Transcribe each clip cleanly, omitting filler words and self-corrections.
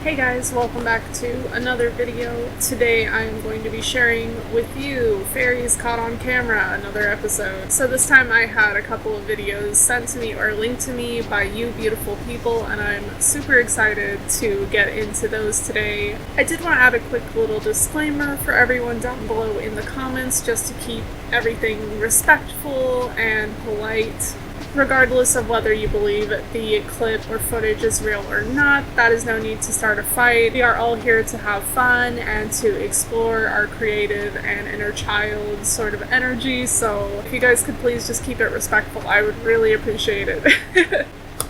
Hey guys, welcome back to another video. Today I'm going to be sharing with you Faeries Caught on Camera, another episode. So this time I had a couple of videos sent to me or linked to me by you beautiful people, and I'm super excited to get into those today. I did want to add a quick little disclaimer for everyone down below in the comments just to keep everything respectful and polite. Regardless of whether you believe the clip or footage is real or not, that is no need to start a fight. We are all here to have fun and to explore our creative and inner child sort of energy, so if you guys could please just keep it respectful, I would really appreciate it.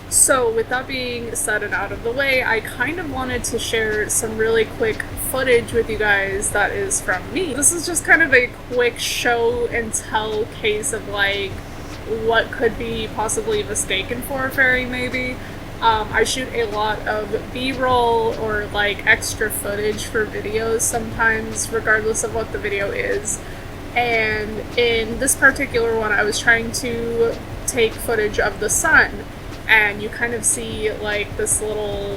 So with that being said and out of the way, I kind of wanted to share some really quick footage with you guys that is from me. This is just kind of a quick show and tell case of like what could be possibly mistaken for a fairy, maybe. I shoot a lot of B-roll or like extra footage for videos sometimes, regardless of what the video is. And in this particular one, I was trying to take footage of the sun, and you kind of see like this little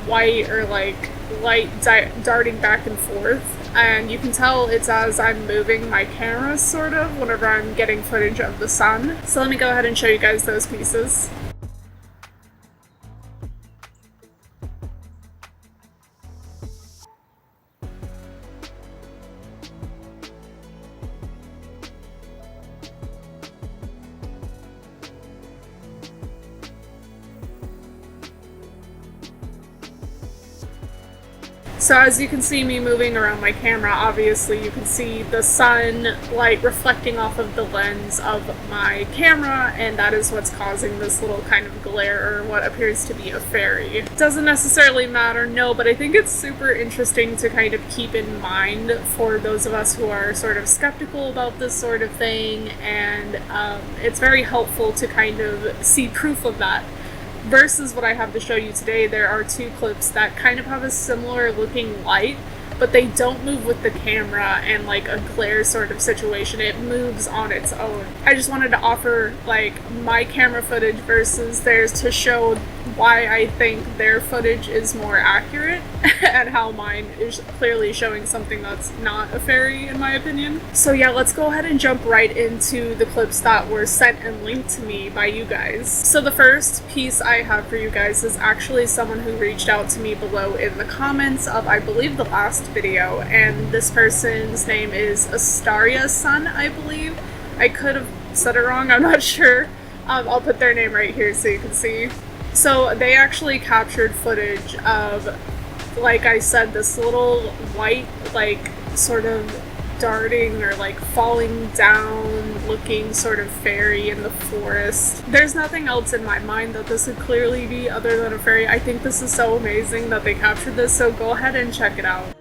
white or like light darting back and forth. And you can tell it's as I'm moving my camera, sort of, whenever I'm getting footage of the sun. So let me go ahead and show you guys those pieces. So as you can see me moving around my camera, obviously you can see the sun light reflecting off of the lens of my camera, and that is what's causing this little kind of glare or what appears to be a fairy. Doesn't necessarily matter, no, but I think it's super interesting to kind of keep in mind for those of us who are sort of skeptical about this sort of thing, and it's very helpful to kind of see proof of that. Versus what I have to show you today, there are two clips that kind of have a similar looking light, but they don't move with the camera and like a glare sort of situation. It moves on its own. I just wanted to offer like my camera footage versus theirs to show why I think their footage is more accurate and how mine is clearly showing something that's not a fairy in my opinion. So yeah, let's go ahead and jump right into the clips that were sent and linked to me by you guys. So the first piece I have for you guys is actually someone who reached out to me below in the comments of, I believe, the last video, and this person's name is AstariaSen, I believe. I could have said it wrong, I'm not sure. I'll put their name right here so you can see. So they actually captured footage of, like I said, this little white, like, sort of darting or like falling down looking sort of fairy in the forest. There's nothing else in my mind that this would clearly be other than a fairy. I think this is so amazing that they captured this, so go ahead and check it out.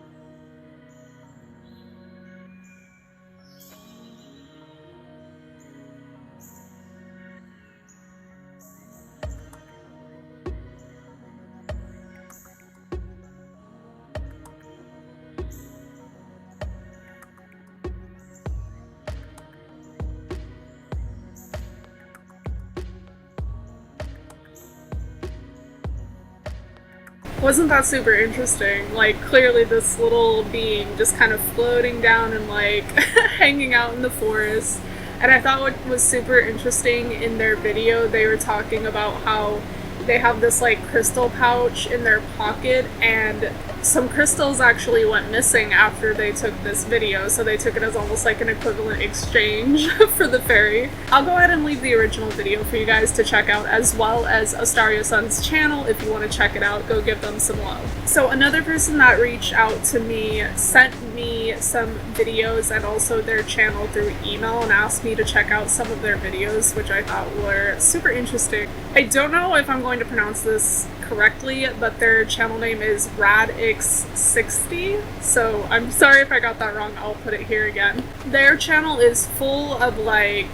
Wasn't that super interesting? Like, clearly this little being just kind of floating down and like hanging out in the forest. And I thought what was super interesting in their video, they were talking about how they have this like crystal pouch in their pocket, and some crystals actually went missing after they took this video, so they took it as almost like an equivalent exchange for the fairy. I'll go ahead and leave the original video for you guys to check out, as well as AstariaSen's channel. If you want to check it out, go give them some love. So another person that reached out to me sent me some videos and also their channel through email and asked me to check out some of their videos, which I thought were super interesting. I don't know if I'm going to pronounce this correctly, but their channel name is radix60, so I'm sorry if I got that wrong. I'll put it here again. Their channel is full of like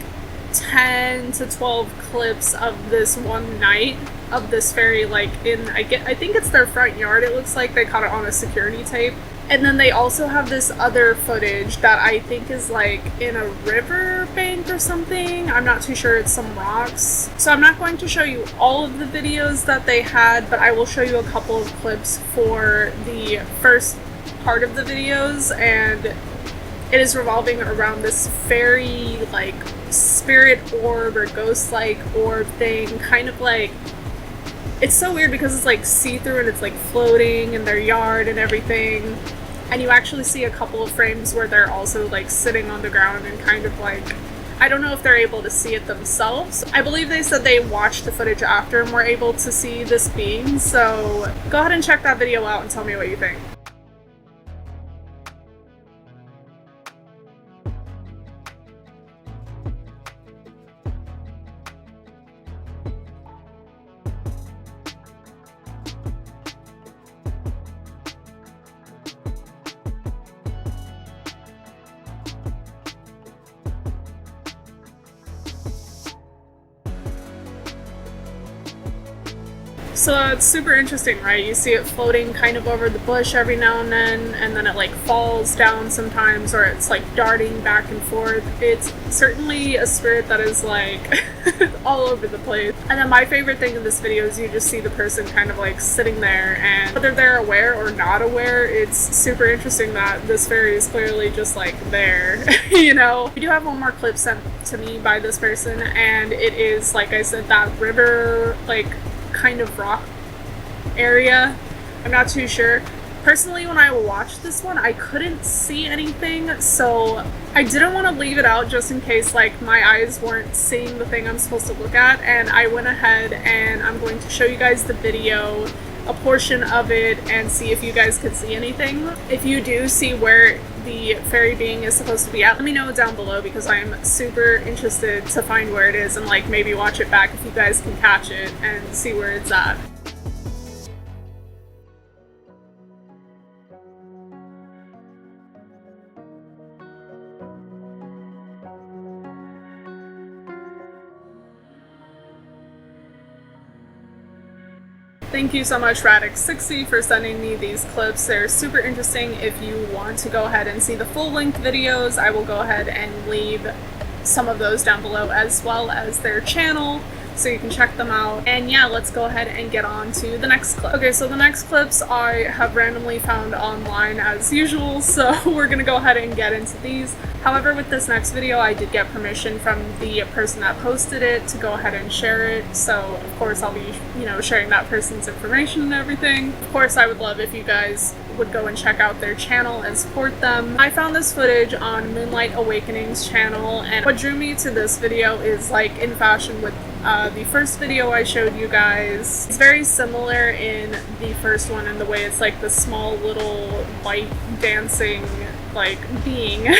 10 to 12 clips of this one night of this fairy, like in I think it's their front yard. It looks like they caught it on a security tape. And then they also have this other footage that I think is like in a river bank or something. I'm not too sure, it's some rocks. So I'm not going to show you all of the videos that they had, but I will show you a couple of clips for the first part of the videos, and it is revolving around this fairy like spirit orb or ghost-like orb thing, kind of like, it's so weird because it's like see-through and it's like floating in their yard and everything. And you actually see a couple of frames where they're also like sitting on the ground and kind of like, I don't know if they're able to see it themselves. I believe they said they watched the footage after and were able to see this being. So go ahead and check that video out and tell me what you think. So it's super interesting, right? You see it floating kind of over the bush every now and then it like falls down sometimes, or it's like darting back and forth. It's certainly a spirit that is like all over the place. And then my favorite thing in this video is you just see the person kind of like sitting there, and whether they're aware or not aware, it's super interesting that this fairy is clearly just like there, you know? We do have one more clip sent to me by this person, and it is, like I said, that river, like, kind of rock area. I'm not too sure. Personally, when I watched this one, I couldn't see anything, so I didn't want to leave it out just in case like my eyes weren't seeing the thing I'm supposed to look at, and I went ahead and I'm going to show you guys the video, a portion of it, and see if you guys could see anything. If you do see where the fairy being is supposed to be at, let me know down below, because I'm super interested to find where it is and like maybe watch it back if you guys can catch it and see where it's at. Thank you so much, Radix60, for sending me these clips. They're super interesting. If you want to go ahead and see the full-length videos, I will go ahead and leave some of those down below, as well as their channel, so you can check them out. And yeah, let's go ahead and get on to the next clip. Okay, so the next clips I have randomly found online as usual, so we're gonna go ahead and get into these. However, with this next video, I did get permission from the person that posted it to go ahead and share it, so of course I'll be, you know, sharing that person's information and everything. Of course, I would love if you guys would go and check out their channel and support them. I found this footage on Moonlight Awakening's channel, and what drew me to this video is like in fashion with the first video I showed you guys. It's very similar in the first one in the way it's like the small little white dancing like being.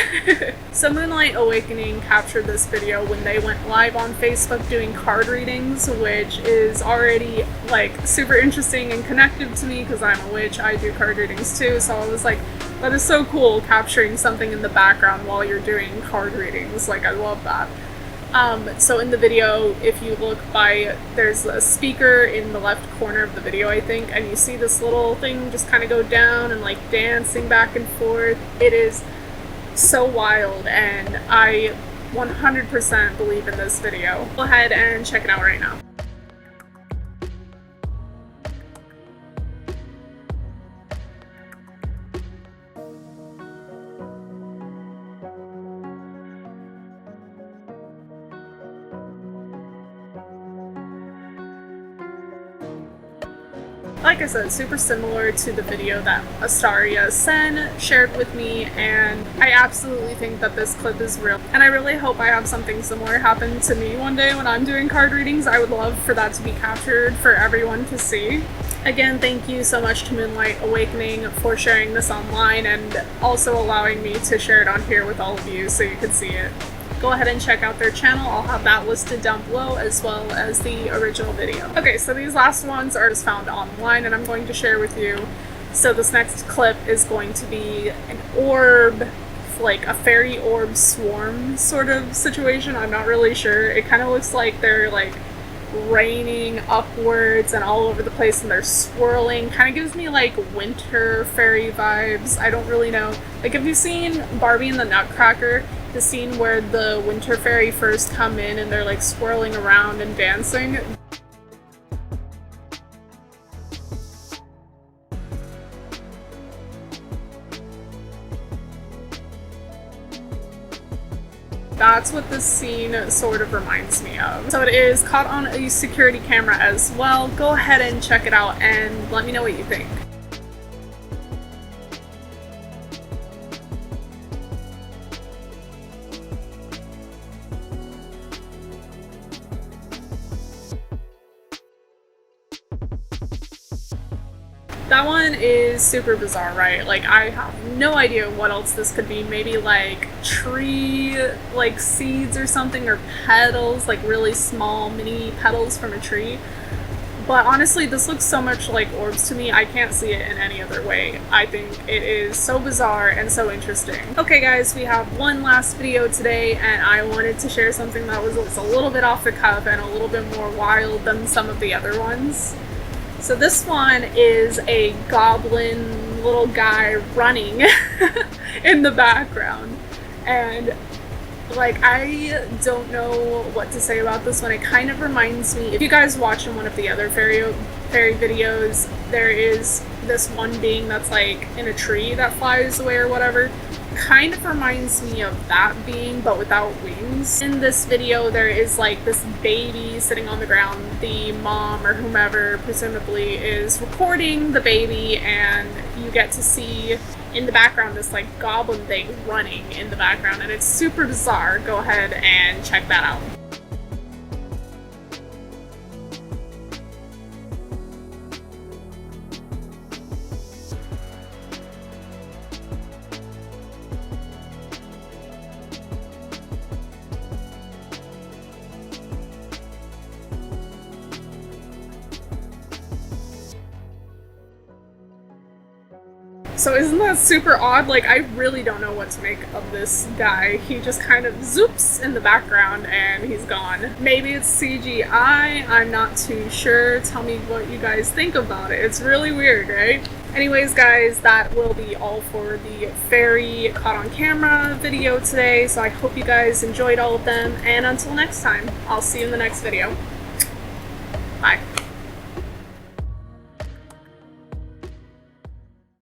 So Moonlight Awakening captured this video when they went live on Facebook doing card readings, which is already like super interesting and connected to me because I'm a witch. I do card readings too, so I was like, that is so cool, capturing something in the background while you're doing card readings. Like, I love that. So in the video, if you look by, there's a speaker in the left corner of the video, I think, and you see this little thing just kind of go down and like dancing back and forth. It is so wild, and I 100% believe in this video. Go ahead and check it out right now. Like I said, super similar to the video that AstariaSen shared with me, and I absolutely think that this clip is real. And I really hope I have something similar happen to me one day when I'm doing card readings. I would love for that to be captured for everyone to see. Again, thank you so much to Moonlight Awakening for sharing this online and also allowing me to share it on here with all of you so you can see it. Go ahead and check out their channel. I'll have that listed down below, as well as the original video. Okay, so these last ones are just found online and I'm going to share with you. So this next clip is going to be an orb, like a fairy orb swarm sort of situation. I'm not really sure. It kind of looks like they're like raining upwards and all over the place, and they're swirling. Kind of gives me like winter fairy vibes. I don't really know. Like, have you seen Barbie and the Nutcracker? The scene where the winter fairy first come in and they're like swirling around and dancing. That's what this scene sort of reminds me of. So it is caught on a security camera as well. Go ahead and check it out and let me know what you think. That one is super bizarre, right? Like, I have no idea what else this could be. Maybe like tree, like seeds or something, or petals, like really small mini petals from a tree. But honestly, this looks so much like orbs to me, I can't see it in any other way. I think it is so bizarre and so interesting. Okay guys, we have one last video today, and I wanted to share something that was a little bit off the cuff and a little bit more wild than some of the other ones. So this one is a goblin little guy running in the background, and like, I don't know what to say about this one. It kind of reminds me, if you guys watch in one of the other fairy videos, there is this one being that's like in a tree that flies away or whatever. Kind of reminds me of that being, but without wings. In this video, there is like this baby sitting on the ground. The mom or whomever presumably is recording the baby, and you get to see in the background this like goblin thing running in the background, and it's super bizarre. Go ahead and check that out. So isn't that super odd? Like, I really don't know what to make of this guy. He just kind of zoops in the background and he's gone. Maybe it's CGI, I'm not too sure. Tell me what you guys think about it. It's really weird, right? Anyways guys, that will be all for the fairy caught on camera video today. So I hope you guys enjoyed all of them, and until next time, I'll see you in the next video. Bye.